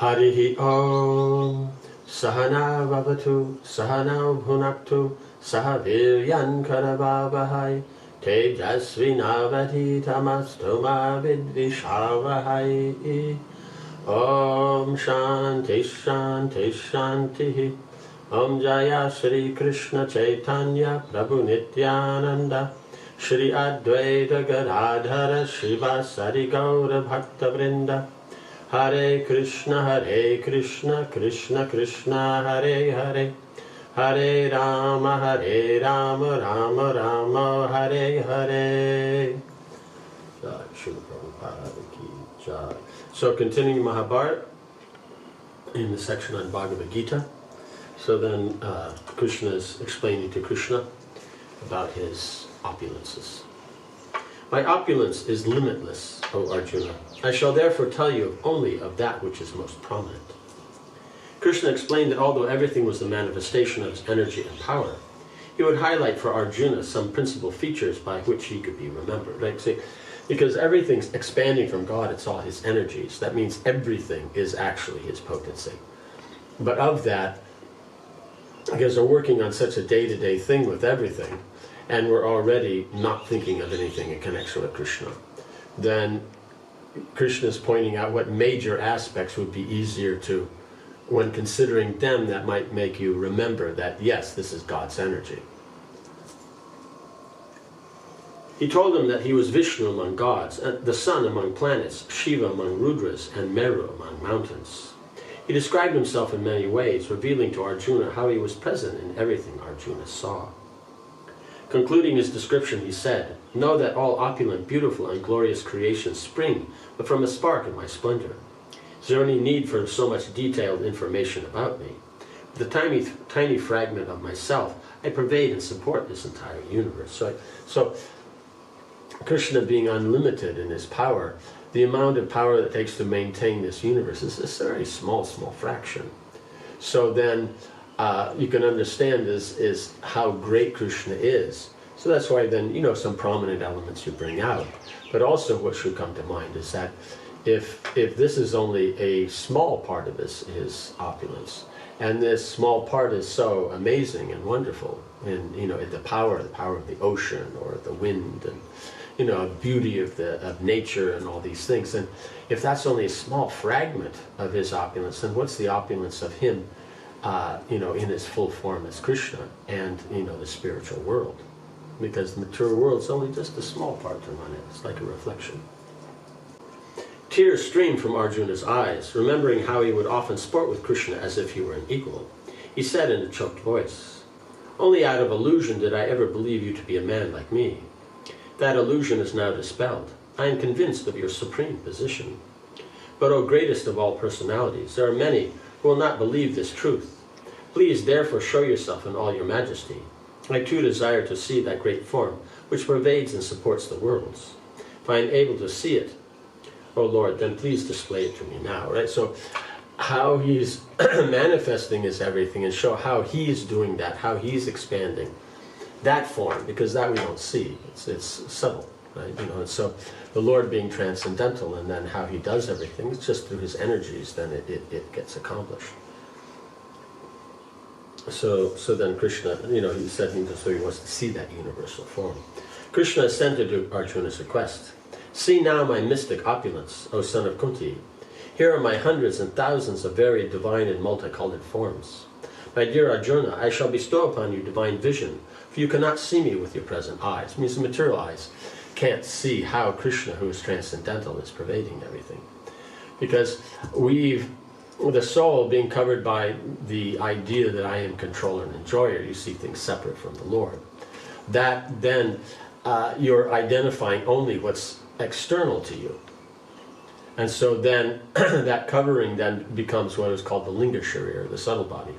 Harihi Om. Sahana Vavatu, Sahana Bhunaktu, Sahaviryan Karavavahai, Tejasvinavadhitamastoma Vidvishavahai. Om Shanti Shanti Shanti. Om Jaya Shri Krishna Chaitanya Prabhu Nityananda, Shri Advaita Gadadhara Shivasari Gaura Bhakta Vrinda. Hare Krishna, Krishna Krishna, Hare Hare, Hare Rama, Rama Rama, Hare Hare. So continuing Mahabharata in the section on Bhagavad Gita. So then Krishna is explaining to Krishna about his opulences. My opulence is limitless, O Arjuna. I shall therefore tell you only of that which is most prominent. Krishna explained that although everything was the manifestation of his energy and power, he would highlight for Arjuna some principal features by which he could be remembered. Right? See, because everything's expanding from God, it's all his energies. That means everything is actually his potency. But of that, because they're working on such a day-to-day thing with everything, and we're already not thinking of anything in connection with Krishna, then Krishna is pointing out what major aspects would be easier to, when considering them, that might make you remember that, yes, this is God's energy. He told them that he was Vishnu among gods, the sun among planets, Shiva among Rudras, and Meru among mountains. He described himself in many ways, revealing to Arjuna how he was present in everything Arjuna saw. Concluding his description, he said, "Know that all opulent, beautiful, and glorious creations spring but from a spark of my splendor. Is there any need for so much detailed information about me? With a tiny fragment of myself, I pervade and support this entire universe." So Krishna being unlimited in his power, the amount of power that it takes to maintain this universe is a very small fraction. So then you can understand is how great Krishna is. So that's why then, some prominent elements you bring out. But also what should come to mind is that if this is only a small part of his opulence, and this small part is so amazing and wonderful, and the power of the ocean or the wind, and beauty of nature and all these things, and if that's only a small fragment of his opulence, then what's the opulence of him in his full form as Krishna and the spiritual world? Because the material world is only just a small part to run it. It's like a reflection. Tears streamed from Arjuna's eyes, remembering how he would often sport with Krishna as if he were an equal. He said in a choked voice, "Only out of illusion did I ever believe you to be a man like me. That illusion is now dispelled. I am convinced of your supreme position. But, O greatest of all personalities, there are many who will not believe this truth. Please therefore show yourself in all your majesty. I too desire to see that great form which pervades and supports the worlds. If I am able to see it, O Lord, then please display it to me now." Right? So how he's manifesting is everything, and show how he's doing that, how he's expanding that form, because that we don't see. It's subtle, right? And so the Lord being transcendental, and then how he does everything, it's just through his energies, then it gets accomplished. So then Krishna, he said he wants to see that universal form. Krishna assented to Arjuna's request. "See now my mystic opulence, O son of Kunti. Here are my hundreds and thousands of very divine and multicolored forms. My dear Arjuna, I shall bestow upon you divine vision, for you cannot see me with your present eyes." It means the material eyes can't see how Krishna, who is transcendental, is pervading everything. Because the soul being covered by the idea that I am controller and enjoyer, you see things separate from the Lord. That then, you're identifying only what's external to you. And so then, that covering then becomes what is called the linga sharira, the subtle body.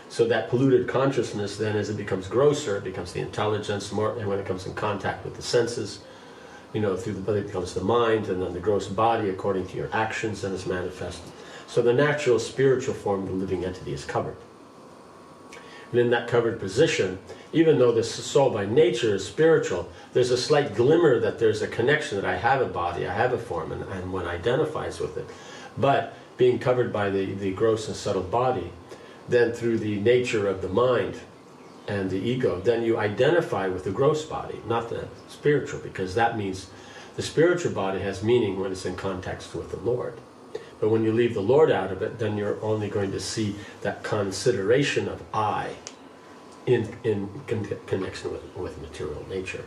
So that polluted consciousness then, as it becomes grosser, it becomes the intelligence more, and when it comes in contact with the senses, through the body, it becomes the mind, and then the gross body, according to your actions, then is manifested. So the natural spiritual form of the living entity is covered. And in that covered position, even though this soul by nature is spiritual, there's a slight glimmer that there's a connection, that I have a body, I have a form, and one identifies with it. But being covered by the gross and subtle body, then through the nature of the mind and the ego, then you identify with the gross body, not the spiritual, because that means the spiritual body has meaning when it's in context with the Lord. But when you leave the Lord out of it, then you're only going to see that consideration of I in connection with material nature.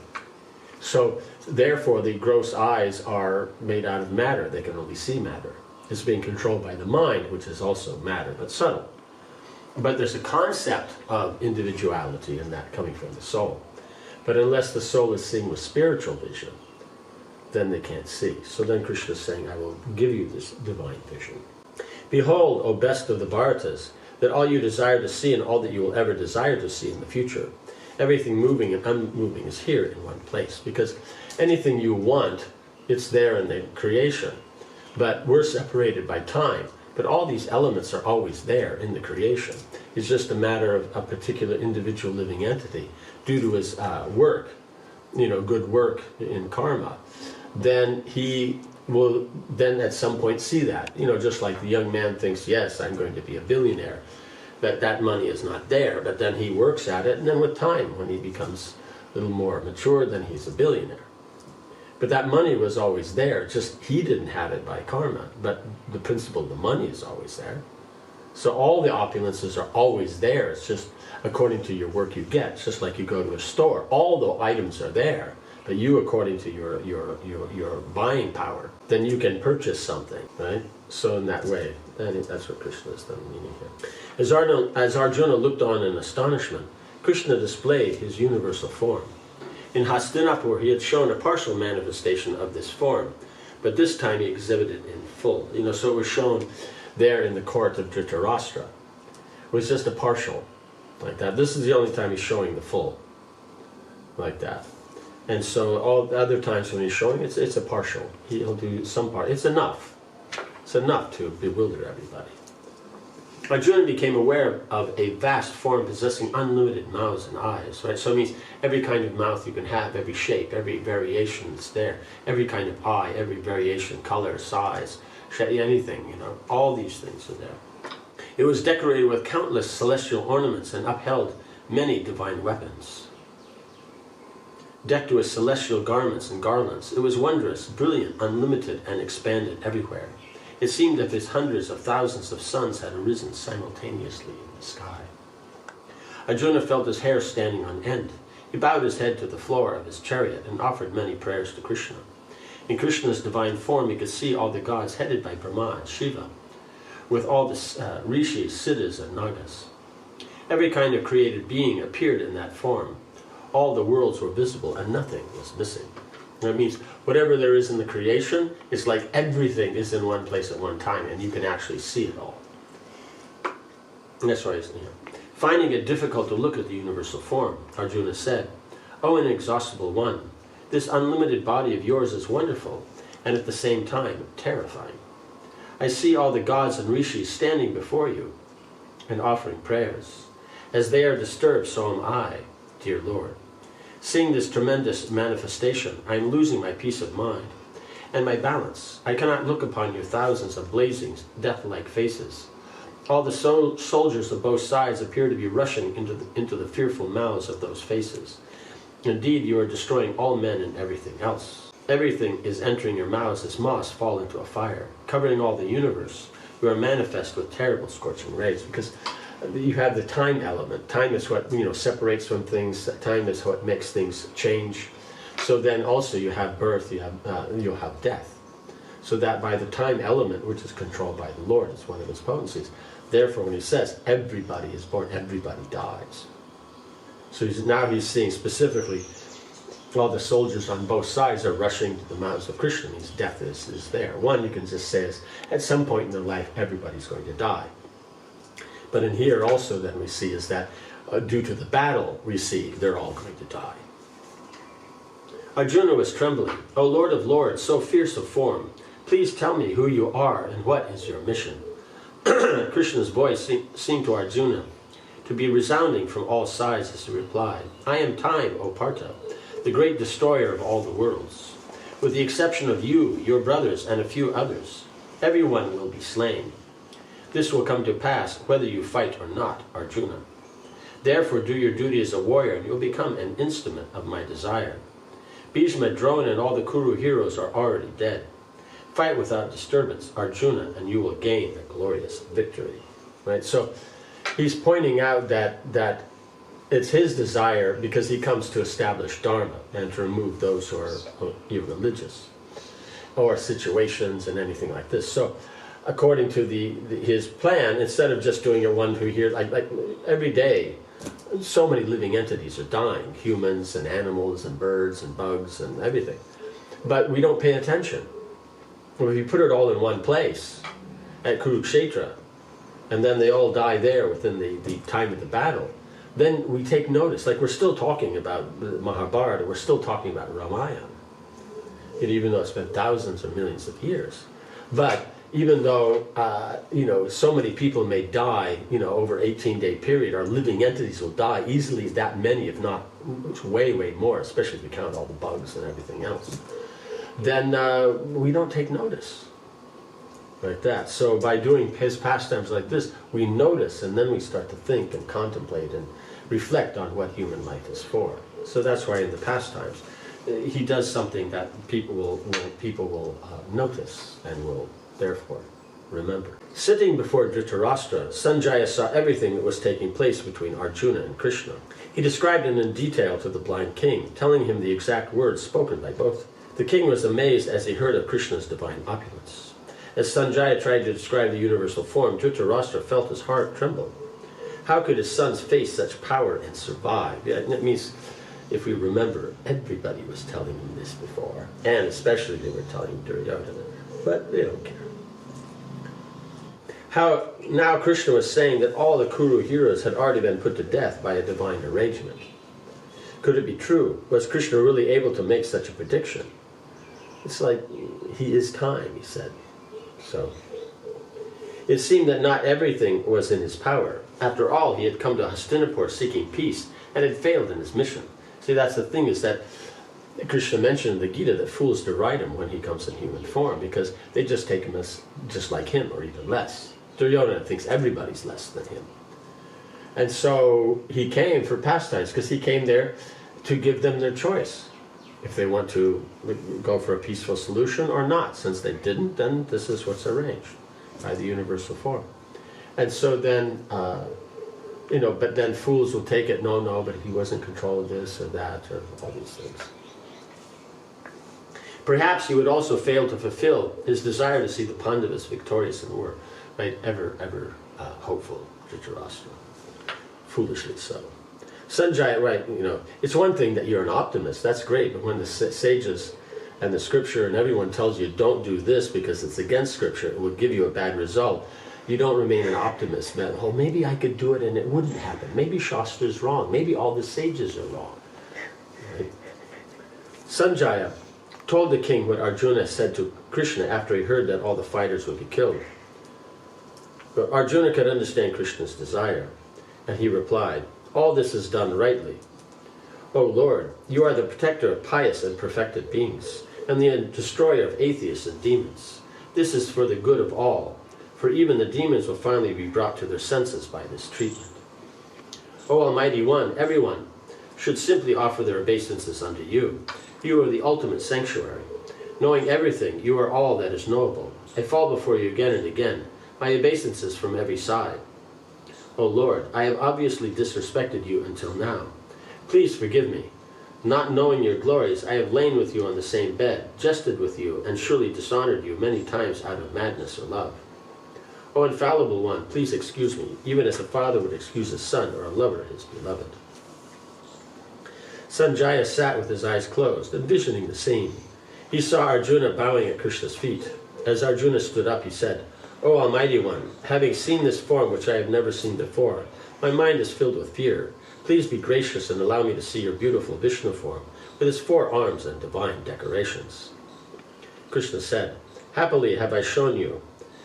So therefore the gross eyes are made out of matter. They can only see matter. It's being controlled by the mind, which is also matter, but subtle. But there's a concept of individuality in that coming from the soul. But unless the soul is seeing with spiritual vision, then they can't see. So then Krishna is saying, I will give you this divine vision. Behold, O best of the Bharatas, that all you desire to see and all that you will ever desire to see in the future, everything moving and unmoving is here in one place. Because anything you want, it's there in the creation. But we're separated by time. But all these elements are always there in the creation. It's just a matter of a particular individual living entity, due to his work, good work in karma. Then he will then at some point see that. Just like the young man thinks, yes, I'm going to be a billionaire. But that money is not there. But then he works at it, and then with time, when he becomes a little more mature, then he's a billionaire. But that money was always there, just he didn't have it by karma. But the principle of the money is always there. So all the opulences are always there. It's just according to your work you get. It's just like you go to a store. All the items are there, but you, according to your buying power, then you can purchase something, right? So in that way, I think that's what Krishna is then meaning here. As Arjuna looked on in astonishment, Krishna displayed his universal form. In Hastinapur, he had shown a partial manifestation of this form, but this time he exhibited in full. So it was shown there in the court of Dhritarashtra. It was just a partial, like that. This is the only time he's showing the full, like that. And so all the other times when he's showing, it's a partial. He'll do some part. It's enough. It's enough to bewilder everybody. Arjuna became aware of a vast form possessing unlimited mouths and eyes, right? So it means every kind of mouth you can have, every shape, every variation is there. Every kind of eye, every variation, color, size, anything, all these things are there. It was decorated with countless celestial ornaments and upheld many divine weapons. Decked with celestial garments and garlands, it was wondrous, brilliant, unlimited, and expanded everywhere. It seemed as if hundreds of thousands of suns had arisen simultaneously in the sky. Arjuna felt his hair standing on end. He bowed his head to the floor of his chariot and offered many prayers to Krishna. In Krishna's divine form, he could see all the gods headed by Brahma and Shiva, with all the rishis, siddhas, and nagas. Every kind of created being appeared in that form. All the worlds were visible and nothing was missing. That means whatever there is in the creation, it's like everything is in one place at one time, and you can actually see it all. And that's why he's here. Finding it difficult to look at the universal form, Arjuna said, "O inexhaustible one, this unlimited body of yours is wonderful, and at the same time terrifying. I see all the gods and rishis standing before you and offering prayers. As they are disturbed, so am I, dear Lord. Seeing this tremendous manifestation, I am losing my peace of mind and my balance. I cannot look upon your thousands of blazing, death-like faces. All the soldiers of both sides appear to be rushing into the fearful mouths of those faces. Indeed, you are destroying all men and everything else. Everything is entering your mouths as moss fall into a fire, covering all the universe. You are manifest with terrible scorching rays," because you have the time element. Time is what separates from things. Time is what makes things change. So then also you have birth, you'll have death. So that by the time element, which is controlled by the Lord, is one of its potencies. Therefore, when he says everybody is born, everybody dies. So now he's seeing specifically all the soldiers on both sides are rushing to the mouths of Krishna. Means death is there. One, you can just say is at some point in their life, everybody's going to die. But in here also then we see is that due to the battle we see, they're all going to die. Arjuna was trembling. "O Lord of Lords, so fierce of form, please tell me who you are and what is your mission." Krishna's voice seemed to Arjuna to be resounding from all sides as he replied, "I am Time, O Partha, the great destroyer of all the worlds. With the exception of you, your brothers, and a few others, Everyone will be slain. This will come to pass whether you fight or not, Arjuna. Therefore do your duty as a warrior, and you'll become an instrument of my desire. Bhishma, Drona, and all the Kuru heroes are already dead. Fight without disturbance, Arjuna, and you will gain a glorious victory. Right? So he's pointing out that it's his desire, because he comes to establish Dharma and to remove those who are irreligious or situations and anything like this. So according to his plan, instead of just doing it one who here, like every day, so many living entities are dying, humans and animals and birds and bugs and everything. But we don't pay attention. Well, if you put it all in one place, at Kurukshetra, and then they all die there within the time of the battle, then we take notice. Like, we're still talking about the Mahabharata, we're still talking about Ramayana. Even though it's been thousands or millions of years. But even though, so many people may die, over 18-day period, our living entities will die easily, that many, if not way, way more, especially if we count all the bugs and everything else, then we don't take notice. Like that. So by doing his pastimes like this, we notice, and then we start to think and contemplate and reflect on what human life is for. So that's why in the pastimes, he does something that people will notice and will therefore remember. Sitting before Dhritarashtra, Sanjaya saw everything that was taking place between Arjuna and Krishna. He described it in detail to the blind king, telling him the exact words spoken by both. The king was amazed as he heard of Krishna's divine opulence. As Sanjaya tried to describe the universal form, Dhritarashtra felt his heart tremble. How could his sons face such power and survive? Yeah, it means, if we remember, everybody was telling him this before, and especially they were telling Duryodhana, but they don't care. How now Krishna was saying that all the Kuru heroes had already been put to death by a divine arrangement. Could it be true? Was Krishna really able to make such a prediction? It's like, he is time, he said. So, it seemed that not everything was in his power. After all, he had come to Hastinapur seeking peace, and had failed in his mission. See, that's the thing, is that Krishna mentioned in the Gita that fools deride him when he comes in human form, because they just take him as just like him, or even less. Duryodhana thinks everybody's less than him. And so he came for pastimes, because he came there to give them their choice. If they want to go for a peaceful solution or not. Since they didn't, then this is what's arranged by the universal form. And so then, but then fools will take it, no, but he was in control of this or that, or all these things. Perhaps he would also fail to fulfill his desire to see the Pandavas victorious in war, right? Ever hopeful, Dhritarashtra. Foolishly so. Sanjaya, right, it's one thing that you're an optimist, that's great, but when the sages and the scripture and everyone tells you don't do this because it's against scripture, it would give you a bad result, you don't remain an optimist. Man, oh, maybe I could do it and it wouldn't happen. Maybe Shastra's wrong. Maybe all the sages are wrong. Right? Sanjaya told the king what Arjuna said to Krishna after he heard that all the fighters would be killed. But Arjuna could understand Krishna's desire, and he replied, all this is done rightly. O Lord, you are the protector of pious and perfected beings, and the destroyer of atheists and demons. This is for the good of all, for even the demons will finally be brought to their senses by this treatment. O Almighty One, everyone should simply offer their obeisances unto you. You are the ultimate sanctuary. Knowing everything, you are all that is knowable. I fall before you again and again, my obeisances from every side. O Lord, I have obviously disrespected you until now. Please forgive me. Not knowing your glories, I have lain with you on the same bed, jested with you, and surely dishonored you many times out of madness or love. O infallible one, please excuse me, even as a father would excuse a son or a lover his beloved. Sanjaya sat with his eyes closed, envisioning the scene. He saw Arjuna bowing at Krishna's feet. As Arjuna stood up, he said, O Almighty One, having seen this form which I have never seen before, my mind is filled with fear. Please be gracious and allow me to see your beautiful Vishnu form, with its 4 arms and divine decorations. Krishna said, happily have I shown you,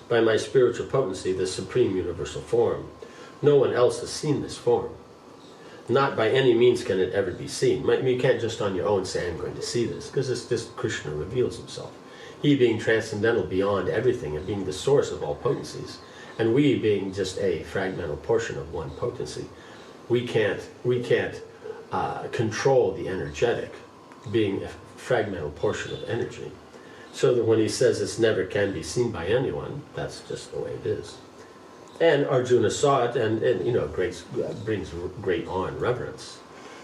by my spiritual potency, the supreme universal form. No one else has seen this form. Not by any means can it ever be seen. You can't just on your own say, I'm going to see this, because it's just Krishna reveals himself. He being transcendental beyond everything and being the source of all potencies, and we being just a fragmental portion of one potency. We can't control the energetic, being a fragmental portion of energy. So that when he says this never can be seen by anyone, that's just the way it is. And Arjuna saw it, and brings great awe and reverence.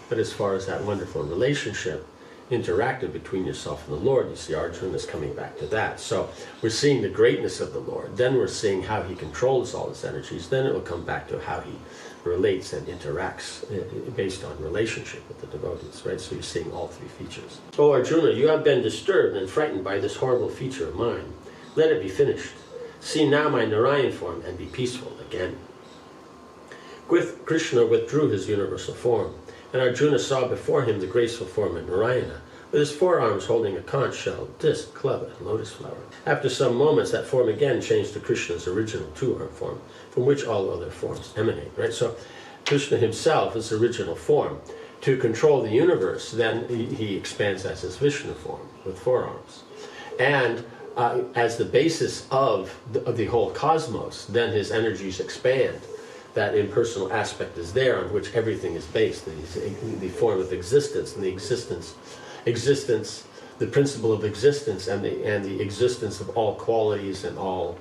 But as far as that wonderful relationship interactive between yourself and the Lord, you see Arjuna is coming back to that. So we're seeing the greatness of the Lord, then we're seeing how he controls all his energies, then it will come back to how he relates and interacts based on relationship with the devotees, right? So you're seeing all three features. Oh Arjuna, you have been disturbed and frightened by this horrible feature of mine. Let it be finished. See now my Narayan form and be peaceful again. Krishna withdrew his universal form, and Arjuna saw before him the graceful form of Narayana, with his forearms holding a conch shell, disc, club, and lotus flower. After some moments, that form again changed to Krishna's original two-arm form, from which all other forms emanate, right? So Krishna himself is the original form. To control the universe, then he expands as his Vishnu form, with four-arms. And as the basis of the whole cosmos, then his energies expand. That impersonal aspect is there on which everything is based, the form of existence, and the principle of existence, and the existence of all qualities and all,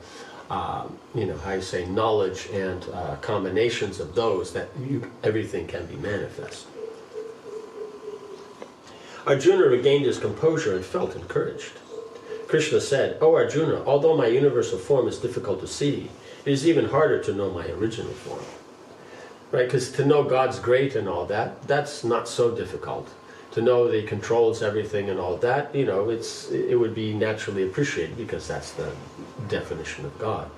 knowledge and combinations of those, that everything can be manifest. Arjuna regained his composure and felt encouraged. Krishna said, "O Arjuna, although my universal form is difficult to see, it is even harder to know my original form." Right? Because to know God's great and all that, that's not so difficult. To know that he controls everything and all that, it would be naturally appreciated because that's the definition of God.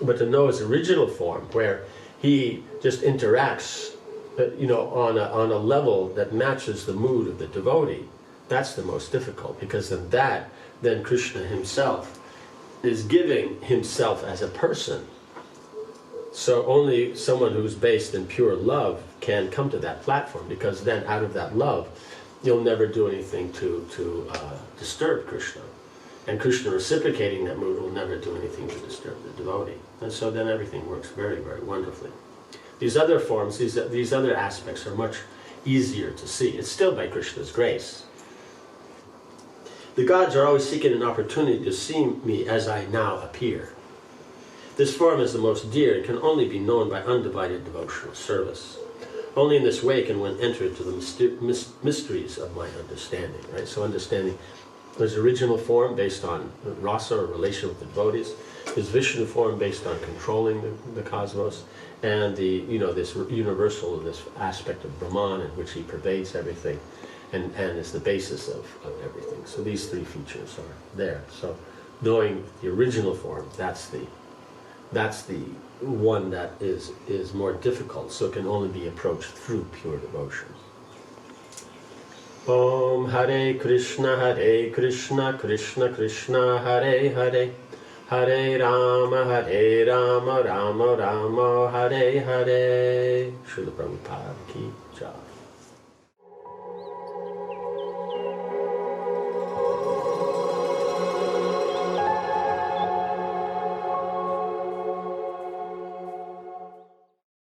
But to know his original form, where he just interacts, on a level that matches the mood of the devotee, that's the most difficult, because then Krishna himself is giving himself as a person. So only someone who's based in pure love can come to that platform, because then out of that love, you'll never do anything to disturb Krishna. And Krishna reciprocating that mood will never do anything to disturb the devotee. And so then everything works very, very wonderfully. These other forms, these other aspects are much easier to see. It's still by Krishna's grace. The gods are always seeking an opportunity to see me as I now appear. This form is the most dear and can only be known by undivided devotional service. Only in this way can one enter into the mysteries of my understanding, right? So understanding his original form based on rasa, or relation with the devotees, his Vishnu form based on controlling the cosmos, and this universal, this aspect of Brahman in which he pervades everything, and is the basis of everything. So these three features are there. So knowing the original form, that's the one that is more difficult, so it can only be approached through pure devotion. Om Hare Krishna, Krishna Krishna, Hare Hare, Hare Rama, Rama Rama, Hare Hare. Srila Prabhupada ki jai.